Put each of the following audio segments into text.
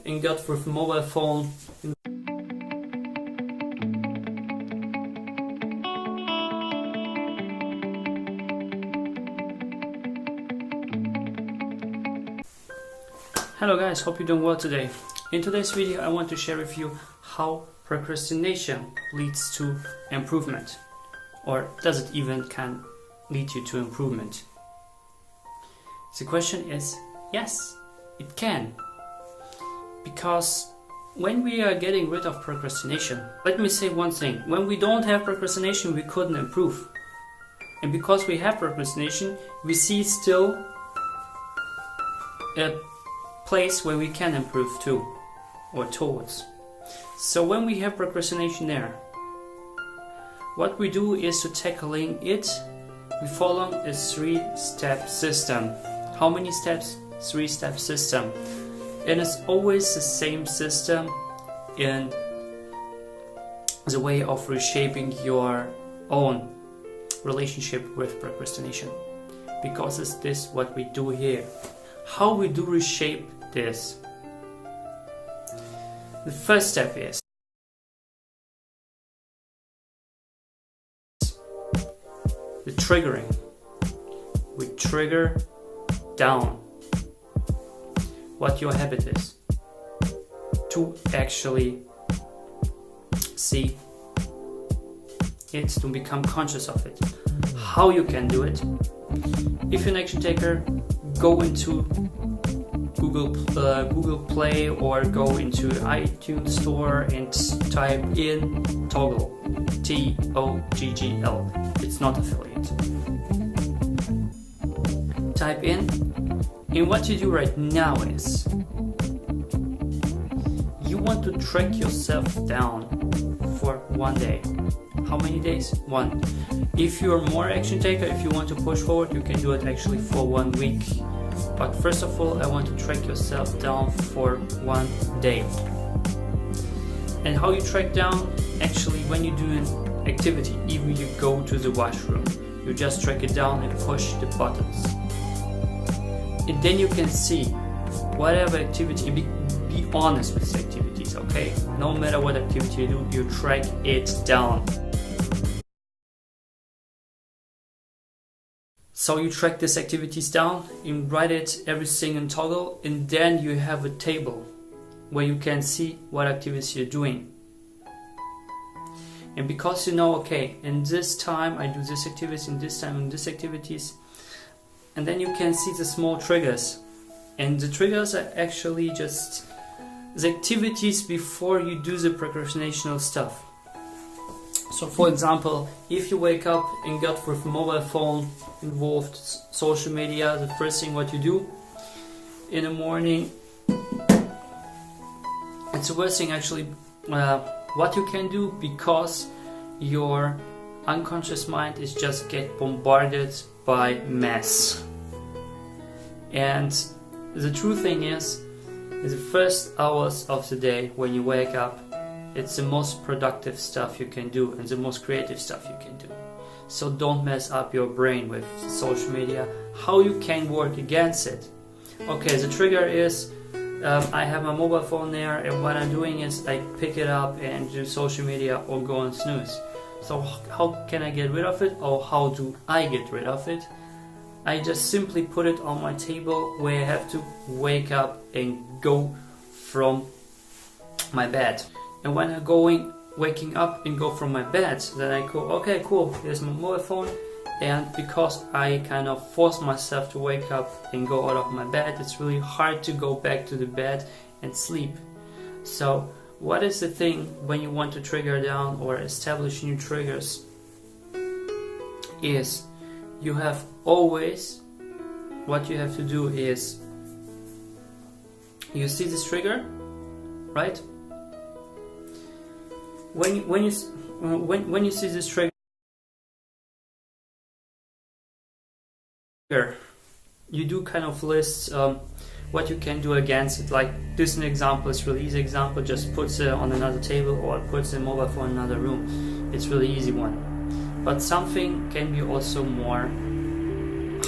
and got with mobile phone. Hello guys, hope you're doing well today. In today's video I want to share with you how procrastination leads to improvement, or does it even can lead you to improvement? The question is yes, it can. Because when we are getting rid of procrastination, let me say one thing: when we don't have procrastination, we couldn't improve. And because we have procrastination, we see still a place where we can improve to, or towards. So when we have procrastination there, what we do is to tackling it, we follow a 3-step system. How many steps? 3-step system. And it's always the same system in the way of reshaping your own relationship with procrastination. Because it's this what we do here. How we do reshape this? The first step is the triggering. We trigger down what your habit is to actually see it, to become conscious of it. How you can do it: if you're an action taker, go into Google Play or go into iTunes Store and type in Toggle, T-O-G-G-L. It's not affiliate. Type in, and what you do right now is you want to track yourself down for 1 day. How many days? 1. If you're more action taker, if you want to push forward, you can do it actually for 1 week. But first of all, I want to track yourself down for 1 day. And how you track down? Actually, when you do an activity, even you go to the washroom, you just track it down and push the buttons. And then you can see whatever activity, be honest with the activities, okay? No matter what activity you do, you track it down. So you track these activities down and write it everything in Toggle, and then you have a table where you can see what activities you're doing. And because you know, okay, in this time I do this activity, in this time in this activities, and then you can see the small triggers. And the triggers are actually just the activities before you do the procrastinational stuff. So for example, if you wake up and got with mobile phone involved, social media, the first thing what you do in the morning, it's the worst thing actually what you can do, because your unconscious mind is just get bombarded by mess. And the true thing is the first hours of the day when you wake up, it's the most productive stuff you can do and the most creative stuff you can do. So don't mess up your brain with social media. How you can work against it? Okay, the trigger is I have my mobile phone there, and what I'm doing is I pick it up and do social media or go on snooze. So how can I get rid of it, or how do I get rid of it? I just simply put it on my table where I have to wake up and go from my bed. And when I'm waking up and go from my bed, then I go, okay, cool, here's my mobile phone. And because I kind of force myself to wake up and go out of my bed, it's really hard to go back to the bed and sleep. So what is the thing when you want to trigger down or establish new triggers is you have always, what you have to do is, you see this trigger, right? When you see this trigger, you do kind of list what you can do against it. Like this is an example, it's a really easy example, just puts it on another table or puts the mobile phone in another room. It's really easy one. But something can be also more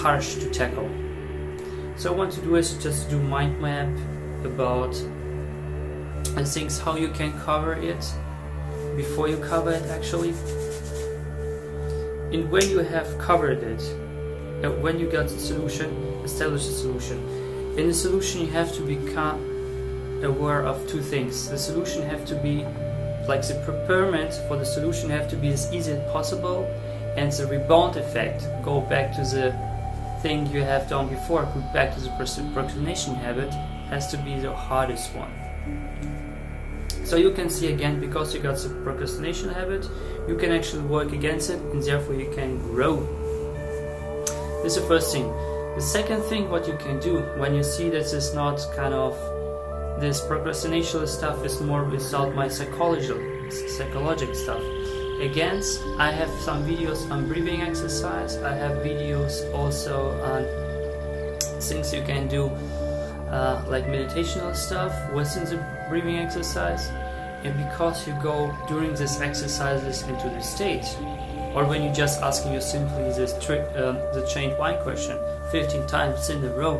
harsh to tackle. So what I want to do is just do mind map about and things how you can cover it before you cover it actually. And when you have covered it, when you got the solution, establish the solution. In the solution you have to become aware of two things. The solution have to be, like the preparation for the solution have to be as easy as possible, and the rebound effect, go back to the thing you have done before, go back to the procrastination habit, has to be the hardest one. So you can see again, because you got the procrastination habit, you can actually work against it, and therefore you can grow. This is the first thing. The second thing what you can do when you see that it's not kind of, this procrastination stuff is more without my psychological stuff. Again, I have some videos on breathing exercise. I have videos also on things you can do like meditational stuff within the breathing exercise. And because you go during these exercises into the state, or when you just asking you simply this the chain why question 15 times in a row,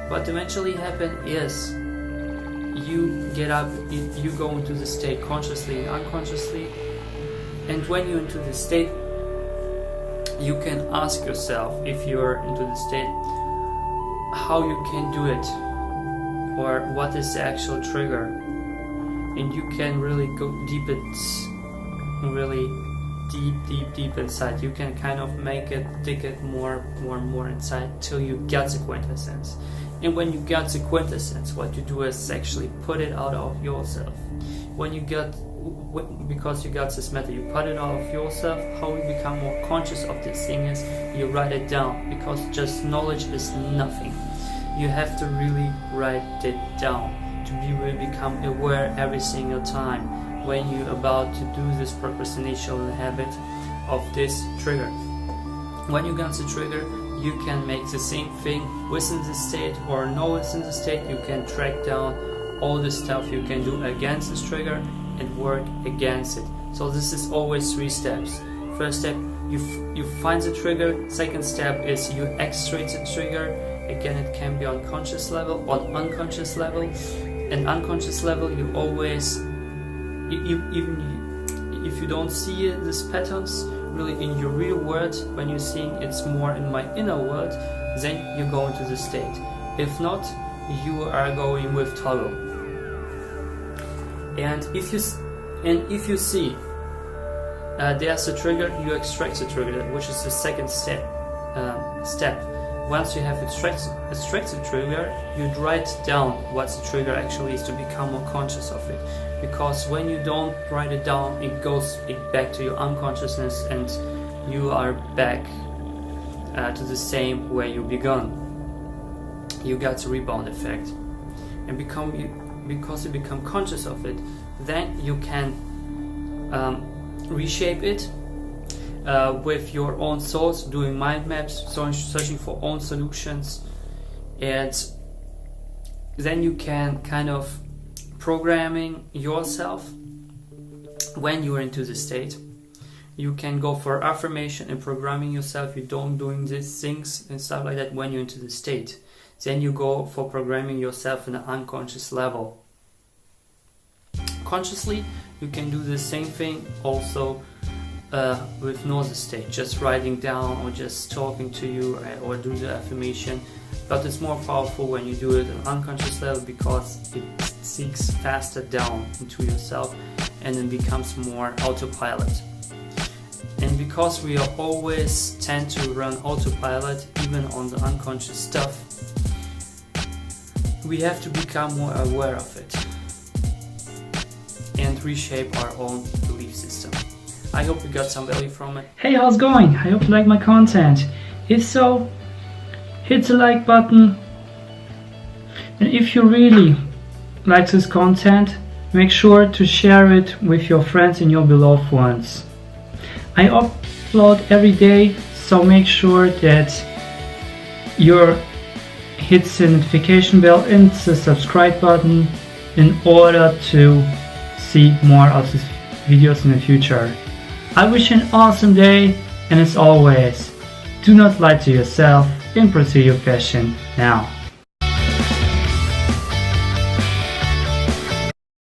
what eventually happen is you get up, you go into the state consciously and unconsciously, and when you're into the state, you can ask yourself, if you're into the state, how you can do it, or what is the actual trigger, and you can really go deep inside. You can kind of make it, dig it more and more inside till you get the quintessence. And when you get the quintessence, what you do is actually put it out of yourself. When you get, because you got this method, you put it out of yourself. How you become more conscious of this thing is you write it down, because just knowledge is nothing. You have to really write it down to really become aware every single time when you're about to do this procrastination habit of this trigger. When you got the trigger, you can make the same thing within the state or no within the state. You can track down all the stuff you can do against this trigger and work against it. So this is always 3 steps. First step, you find the trigger. Second step is you extract the trigger. Again, it can be on conscious level or unconscious level. And unconscious level, you always, even if you don't see these patterns really in your real world, when you're seeing it's more in my inner world, then you go into the state. If not, you are going with toggle. And if you see there's a trigger, you extract the trigger, which is the second step. Once you have extracted the trigger, you write down what the trigger actually is to become more conscious of it. Because when you don't write it down, it goes back to your unconsciousness, and you are back to the same where you begun. You got the rebound effect, and because you become conscious of it, then you can reshape it with your own thoughts, doing mind maps, searching for own solutions, and then you can kind of programming yourself when you are into the state. You can go for affirmation and programming yourself. You don't doing these things and stuff like that when you're into the state. Then you go for programming yourself in an unconscious level. Consciously, you can do the same thing also with no state, just writing down or just talking to you or do the affirmation. But it's more powerful when you do it at an unconscious level, because it sinks faster down into yourself and it becomes more autopilot. And because we are always tend to run autopilot even on the unconscious stuff, we have to become more aware of it and reshape our own belief system. I hope you got some value from it. Hey, how's it going? I hope you like my content. If so, hit the like button. And if you really like this content, make sure to share it with your friends and your beloved ones. I upload every day, so make sure that you hit the notification bell and the subscribe button in order to see more of these videos in the future. I wish you an awesome day, and as always, do not lie to yourself and pursue your passion now.